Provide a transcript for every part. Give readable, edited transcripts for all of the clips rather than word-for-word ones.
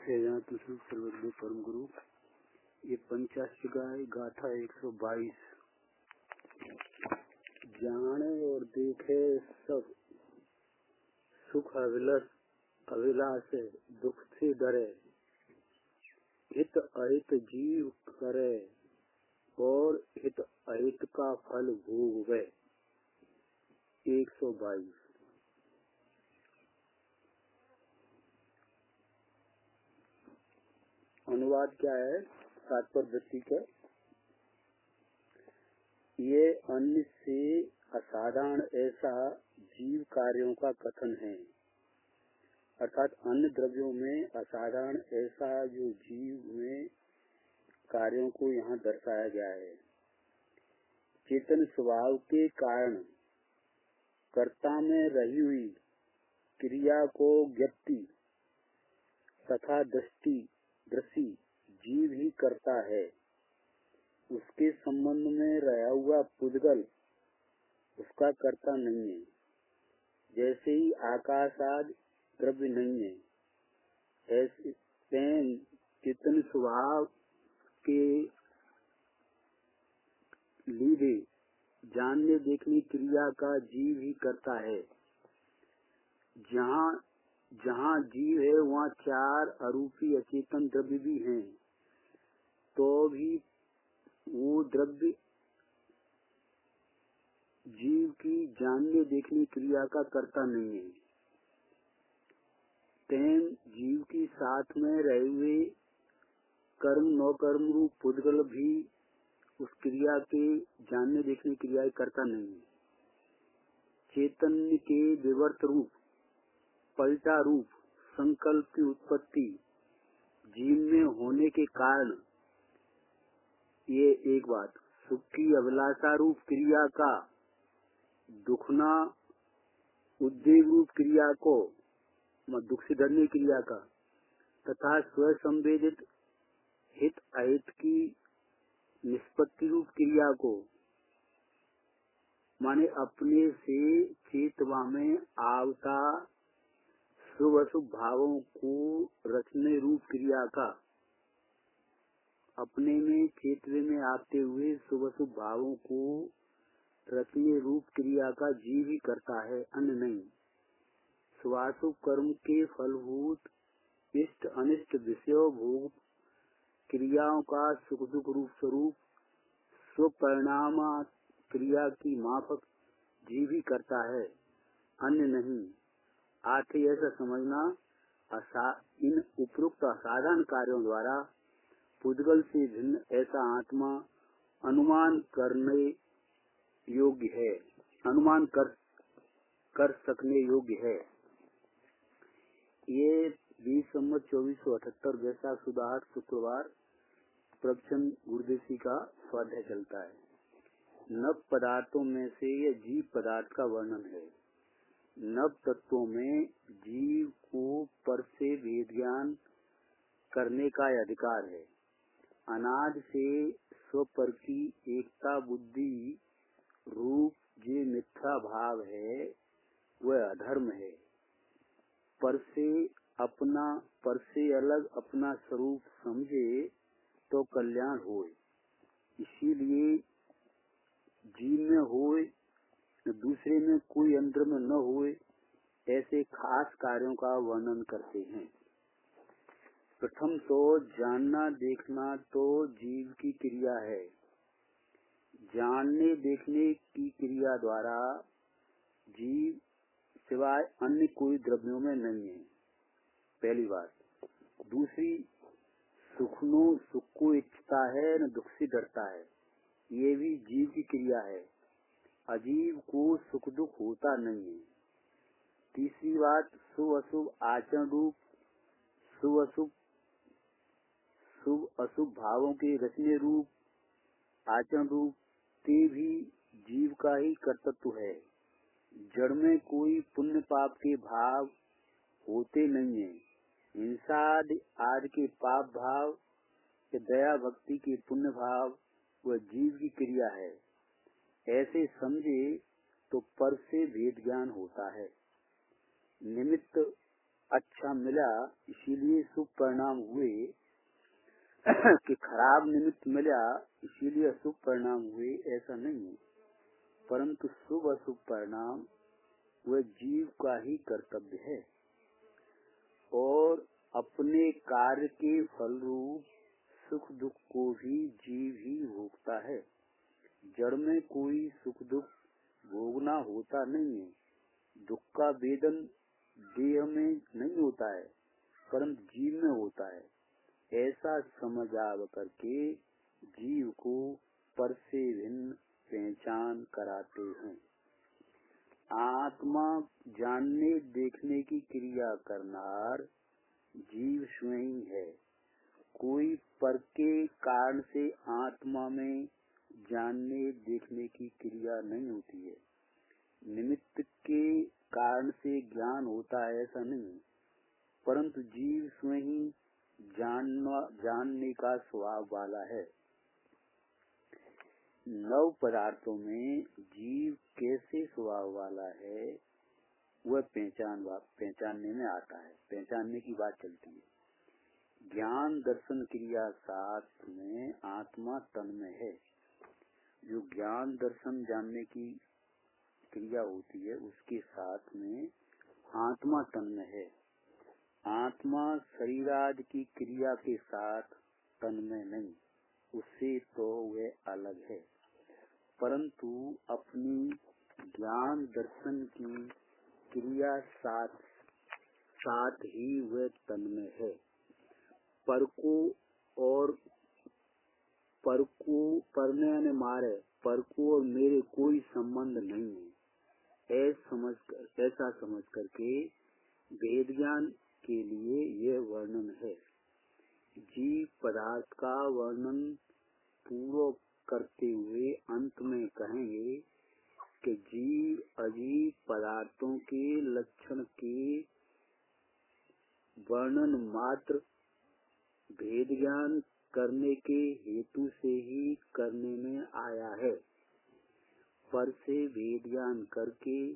सर्वज्ञ परम गुरु। ये पंचाशिगाय गाथा 122। जाने और देखे सब सुख अभिलाष दुख से डरे, हित अहित जीव करे और हित अहित का फल भोगवे। 122। अनुवाद क्या है? तात्पर्य वृत्ति का। ये अन्य से असाधारण ऐसा जीव कार्यों का कथन है, अर्थात अन्य द्रव्यों में असाधारण ऐसा जो जीव में कार्यों को यहाँ दर्शाया गया है। चेतन स्वभाव के कारण कर्ता में रही हुई क्रिया को ज्ञप्ति तथा दृष्टि जीव ही करता है। उसके संबंध में रहा हुआ पुद्गल उसका कर्ता नहीं है। जैसे ही आकाश आदि द्रव्य नहीं है, ऐसे चेतन स्वभाव के लीधे जानने देखने क्रिया का जीव ही करता है। जहाँ जीव है वहाँ चार अरूपी अचेतन द्रव्य भी हैं, तो भी वो द्रव्य जीव की जानने देखने क्रिया का कर्ता नहीं है। तेन जीव की साथ में रहे हुए कर्म नौ कर्म रूप पुद्गल भी उस क्रिया के जानने देखने क्रिया का कर्ता नहीं है। चैतन्य के विवर्त रूप पलटा रूप संकल्प की उत्पत्ति जीव में होने के कारण, ये एक बात। सुख की अभिलाषा रूप क्रिया का दुखना उद्वेग रूप क्रिया को दुख से डरने क्रिया का तथा स्व संवेदित हित अहित की निष्पत्ति रूप क्रिया को, माने अपने से चेतवा में आवता शुभ अशुभ भावों को रचने रूप क्रिया का, अपने में चेतवे में आते हुए शुभ अशुभ भावों को रचने रूप क्रिया का जीव ही करता है, अन्य नहीं। शुभाशुभ कर्म के फलभूत इष्ट अनिष्ट विषय भोग क्रियाओं का सुख दुख रूप स्वरूप स्वपरिणाम क्रिया की माफक जीव ही करता है, अन्य नहीं। आठे ऐसा समझना, इन उपरोक्त असाधारण कार्यों द्वारा पुद्गल से भिन्न ऐसा आत्मा अनुमान करने योग्य है, अनुमान कर सकने योग्य है। ये 20 संवत 2478 वैशाख सुदार शुक्रवार प्रवचन गुरुदेव का स्वाध्याय चलता है। नव पदार्थों में से यह जीव पदार्थ का वर्णन है। नव तत्वों में जीव को पर से भेद ज्ञान करने का अधिकार है। अनादि से स्वपर की एकता बुद्धि रूप जो मिथ्या भाव है वह अधर्म है। पर से अलग अपना स्वरूप समझे तो कल्याण होए। इसीलिए जीव में होए दूसरे में कोई अंतर में न होए, ऐसे खास कार्यों का वर्णन करते हैं। प्रथम तो जानना देखना तो जीव की क्रिया है। जानने देखने की क्रिया द्वारा जीव सिवाय अन्य कोई द्रव्यों में नहीं है, पहली बात। दूसरी, सुख को इच्छता है न दुख से डरता है, ये भी जीव की क्रिया है। अजीव को सुख दुख होता नहीं है। तीसरी बात, शुभ अशुभ आचरण रूप शुभ अशुभ भावों के रचने रूप आचरण रूप ते भी जीव का ही कर्तव्य है। जड़ में कोई पुण्य पाप के भाव होते नहीं है। हिंसा आदि के पाप भाव या दया भक्ति के पुण्य भाव वह जीव की क्रिया है। ऐसे समझे तो पर से भेद ज्ञान होता है। निमित्त अच्छा मिला इसीलिए शुभ परिणाम हुए कि खराब निमित्त मिला इसीलिए अशुभ परिणाम हुए, ऐसा नहीं है। परंतु शुभ अशुभ परिणाम वह जीव का ही कर्तव्य है और अपने कार्य के फल रूप सुख दुख को भी जीव ही भोगता है। जड़ में कोई सुख दुख भोगना होता नहीं है। दुख का वेदन देह में नहीं होता है परंतु जीव में होता है। ऐसा समझ आव करके जीव को पर से भिन्न पहचान कराते हैं। आत्मा जानने देखने की क्रिया करनार जीव स्वयं है। कोई पर के कारण से आत्मा में जानने देखने की क्रिया नहीं होती है। निमित्त के कारण से ज्ञान होता है ऐसा नहीं, परंतु जीव स्वयं जानने का स्वभाव वाला है। नव पदार्थों में जीव कैसे स्वभाव वाला है वह पहचानने में आता है, पहचानने की बात चलती है। ज्ञान दर्शन क्रिया साथ में आत्मा तन में है। जो ज्ञान दर्शन जानने की क्रिया होती है उसके साथ में आत्मा तन में है। आत्मा शरीर आदि की क्रिया के साथ तन में नहीं, उससे तो वह अलग है, परंतु अपनी ज्ञान दर्शन की क्रिया साथ ही वह तन में है। पर में मारे पर को और मेरे कोई संबंध नहीं है। ऐसा समझ करके वेद ज्ञान के लिए यह वर्णन है। जीव पदार्थ का वर्णन पूर्व करते हुए अंत में कहेंगे कि जीव अजीव पदार्थों के लक्षण के वर्णन मात्र भेद ज्ञान करने के हेतु से ही करने में आया है। पर से भेद ज्ञान करके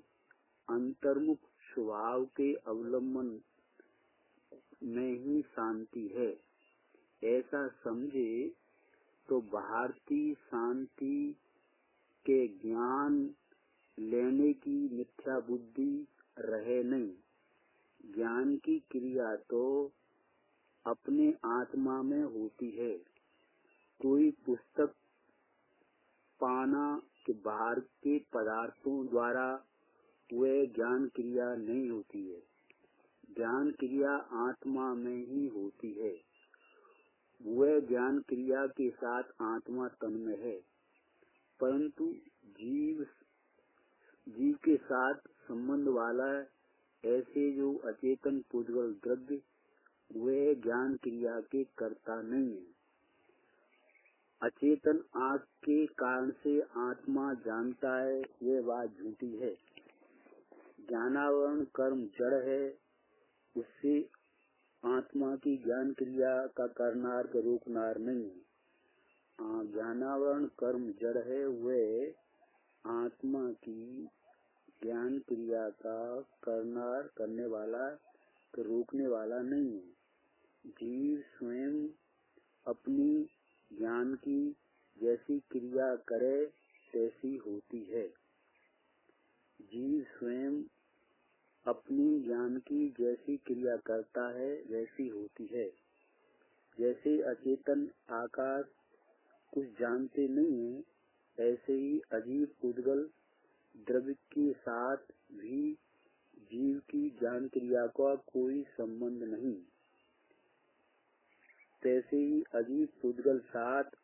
अंतर्मुख स्वभाव के अवलंबन में ही शांति है। ऐसा समझे तो भारतीय शांति के ज्ञान लेने की मिथ्या बुद्धि रहे नहीं। ज्ञान की क्रिया तो अपने आत्मा में होती है। कोई पुस्तक पाना के बाहर के पदार्थों द्वारा वह ज्ञान क्रिया नहीं होती है। ज्ञान क्रिया आत्मा में ही होती है। वह ज्ञान क्रिया के साथ आत्मा तन में है, परंतु जीव के साथ संबंध वाला ऐसे जो अचेतन पुद्गल द्रव्य वे ज्ञान क्रिया के कर्ता नहीं है। अचेतन आँख के कारण से आत्मा जानता है, यह बात झूठी है। ज्ञानावरण कर्म जड़ है, उससे आत्मा की ज्ञान क्रिया का करनार का रोकनार नहीं है। ज्ञानावरण कर्म जड़ है, वह आत्मा की ज्ञान क्रिया का करनार करने वाला तो रोकने वाला नहीं है। जीव स्वयं अपनी ज्ञान की जैसी क्रिया करे तैसी होती है। जीव स्वयं अपनी ज्ञान की जैसी क्रिया करता है वैसी होती है। जैसे अचेतन आकाश कुछ जानते नहीं है, ऐसे ही अजीब पुद्गल द्रव्य के साथ भी जीव की ज्ञान क्रिया का कोई संबंध नहीं। तैसे ही अजीब पुद्गल साथ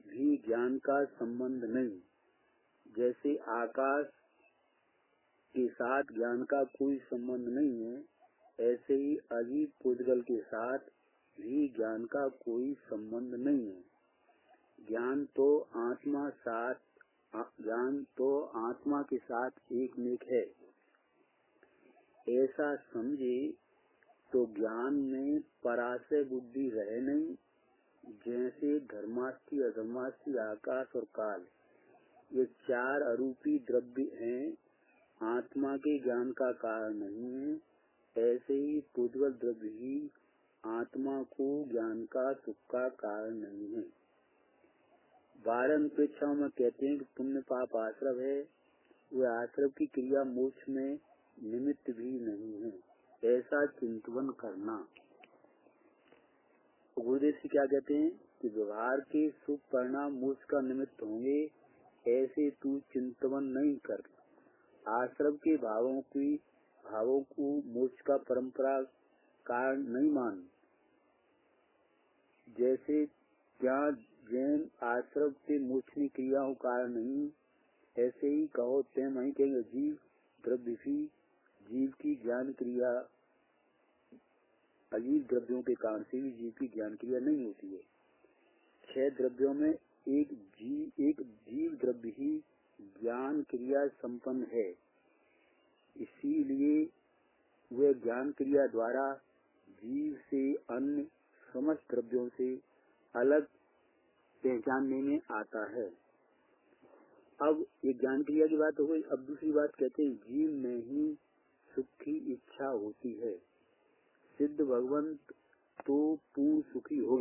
भी ज्ञान का संबंध नहीं। जैसे आकाश के साथ ज्ञान का कोई संबंध नहीं है, ऐसे ही अजीब पुद्गल के साथ भी ज्ञान का कोई संबंध नहीं है। ज्ञान तो आत्मा के साथ एक मेक है। ऐसा समझे तो ज्ञान में पराशय बुद्धि रहे नहीं। जैसे धर्मास्थी अधर्मास्थी आकाश और काल ये चार अरूपी द्रव्य हैं, आत्मा के ज्ञान का कारण नहीं है, ऐसे ही पूर्ववत द्रव्य ही आत्मा को ज्ञान का सुख का कारण नहीं है। 12 परीक्षाओं में कहते हैं कि पुण्य पाप आश्रव है, वह आश्रव की क्रिया मोक्ष में निमित्त भी नहीं है, ऐसा चिंतन करना। गुरुदेव जी क्या कहते हैं कि व्यवहार के शुभ परिणाम मोक्ष का निमित्त होंगे, ऐसे तू चिंतन नहीं कर। आश्रव के भावों को मोक्ष का परंपरा कारण नहीं मान। जैसे ज्ञान जैन आश्रव के मोक्ष की क्रियाओं कारण नहीं, ऐसे ही कहो तैम वही कहेंगे जीव द्रव्य भी जीव की ज्ञान क्रिया, अजीव द्रव्यों के कारण से भी जीव की ज्ञान क्रिया नहीं होती है। 6 द्रव्यों में एक जीव द्रव्य ही ज्ञान क्रिया संपन्न है, इसीलिए वह ज्ञान क्रिया द्वारा जीव से अन्य समस्त द्रव्यों से अलग पहचानने में आता है। अब ये ज्ञान क्रिया की बात हो गई। अब दूसरी बात कहते हैं जीव में ही सुख की इच्छा होती है। सिद्ध भगवंत तो पूर्ण सुखी हो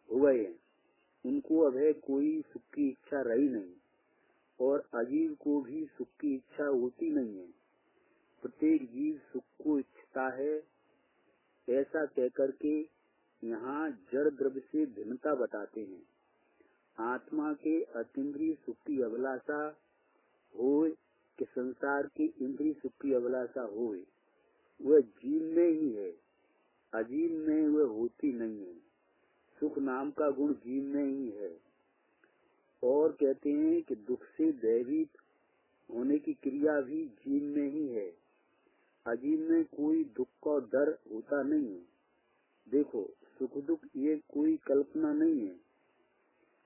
गए, उनको अब है कोई सुख की इच्छा रही नहीं, और अजीव को भी सुख की इच्छा होती नहीं है। प्रत्येक जीव सुख को इच्छता है। ऐसा कहकर के यहाँ जड़ द्रव्य से भिन्नता बताते हैं। आत्मा के अतीन्द्रिय सुख की अभिलाषा होए कि संसार की इंद्रिय सुख की अभिलाषा होए, वह जीव में ही है, अजीव में वह होती नहीं है। सुख नाम का गुण जीव में ही है। और कहते हैं कि दुख से भयभीत होने की क्रिया भी जीव में ही है, अजीव में कोई दुख का डर होता नहीं है। देखो सुख दुख ये कोई कल्पना नहीं है।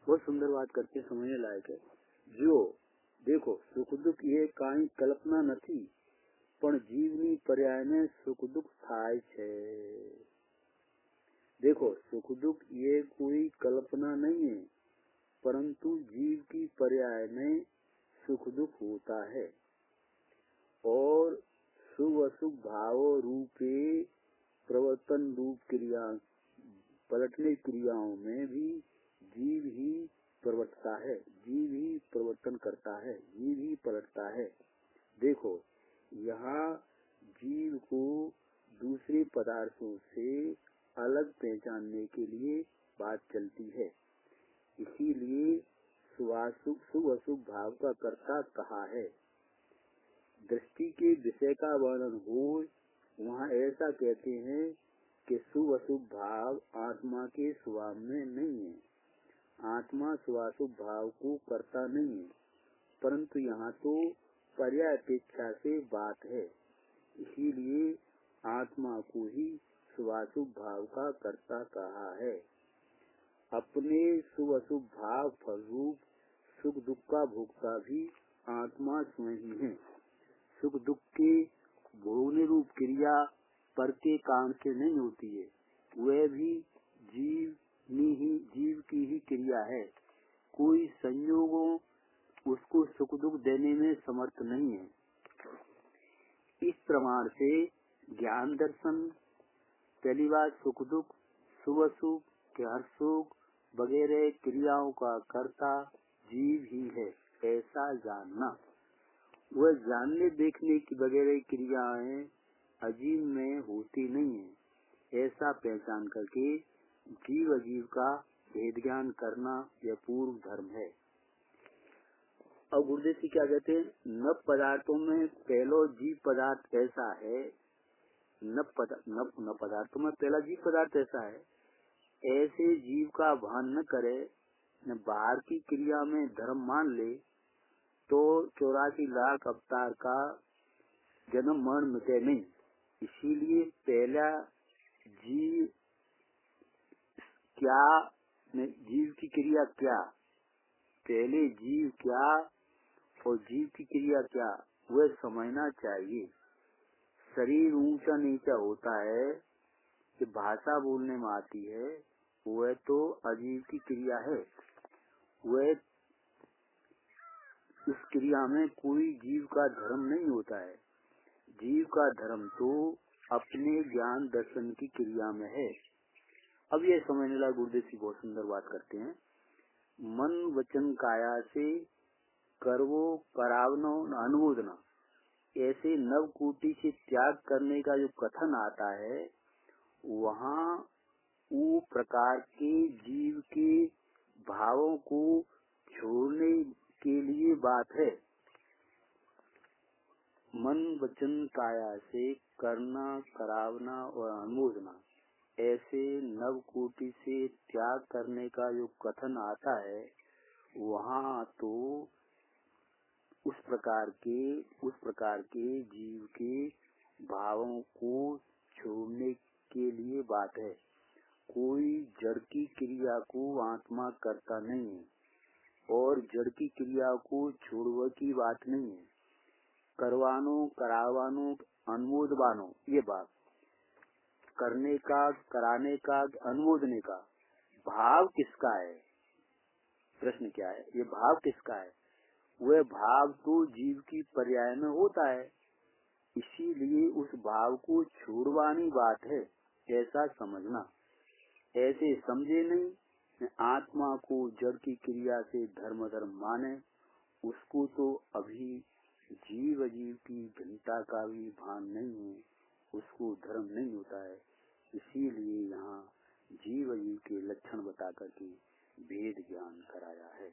बहुत सुंदर बात करके समझने लायक है। जो देखो सुख दुख ये काई कल्पना नहीं, पण जीवनी पर्याय में सुख दुख थाय छे। देखो सुख दुख ये कोई कल्पना नहीं है, परंतु जीव की पर्याय में सुख दुख होता है। और शुभ अशुभ भाव रूपे प्रवर्तन रूप क्रिया पलटने क्रियाओं में भी जीव ही प्रवर्तता है, जीव ही प्रवर्तन करता है, जीव ही पलटता है। देखो यहाँ जीव को दूसरे पदार्थों से अलग पहचानने के लिए बात चलती है, इसीलिए शुभ अशुभ भाव का कर्ता कहा है। दृष्टि के विषय का वर्णन हो वहाँ ऐसा कहते हैं कि शुभ अशुभ भाव आत्मा के स्वभाव में नहीं है। आत्मा शुभाशुभ भाव को करता नहीं है, परंतु यहाँ तो पर्याय अपेक्षा से बात है, इसीलिए आत्मा को ही शुभाशुभ भाव का कर्ता कहा है। अपने शुभ अशुभ भाव फलरूप सुख दुख का भोक्ता भी आत्मा स्वयं ही है। सुख दुख के भोगने रूप क्रिया पर के कारण से नहीं होती है, वह भी जीव की ही क्रिया है। कोई संयोगों उसको सुख दुख देने में समर्थ नहीं है। इस प्रमाण से ज्ञान दर्शन पहली बात सुख दुख शुभ अशुभ के हर सुख वगैरह क्रियाओं का कर्ता जीव ही है, ऐसा जानना। वह जानने देखने की वगैरह क्रियाएं अजीव में होती नहीं है, ऐसा पहचान करके जीव अजीव का भेद ज्ञान करना यह पूर्व धर्म है। और गुरुदेव जी क्या कहते हैं, न पदार्थों में पहलो जीव पदार्थ ऐसा है, न पदार्थों में पहला जीव पदार्थ ऐसा है, ऐसे जीव का भान न करे, न बाहर की क्रिया में धर्म मान ले, तो 84 लाख अवतार का जन्म मरण मिटे नहीं। इसीलिए पहला जीव क्या, जीव की क्रिया क्या, पहले जीव क्या और जीव की क्रिया क्या, वह समझना चाहिए। शरीर ऊंचा नीचा होता है कि भाषा बोलने में आती है, वह तो अजीव की क्रिया है। वह इस क्रिया में कोई जीव का धर्म नहीं होता है। जीव का धर्म तो अपने ज्ञान दर्शन की क्रिया में है। अब ये समझने ला गुरुदेव जी बहुत सुंदर बात करते हैं। मन वचन काया से करवो करावनो अनुमोदना, ऐसे नवकोटि से त्याग करने का जो कथन आता है, वहाँ वो प्रकार के जीव के भावों को छोड़ने के लिए बात है। मन वचन काया से करना करावना और अनुमोदना, ऐसे नवकोटि से त्याग करने का जो कथन आता है, वहाँ तो उस प्रकार के जीव के भावों को छोड़ने के लिए बात है। कोई जड़ की क्रिया को आत्मा करता नहीं है और जड़ की क्रिया को छोड़ने की बात नहीं है। करवानो करावानो अनुमोदवानो, ये बात करने का, कराने का, अनुमोदने का भाव किसका है? प्रश्न क्या है? ये भाव किसका है? वह भाव तो जीव की पर्याय में होता है, इसीलिए उस भाव को छोड़वानी बात है, ऐसा समझना। ऐसे समझे नहीं, आत्मा को जड़ की क्रिया से धर्म माने, उसको तो अभी जीव की भिन्नता का भी भान नहीं है, उसको धर्म नहीं होता है। इसीलिए यहाँ जीव के लक्षण बता करके भेद ज्ञान कराया है।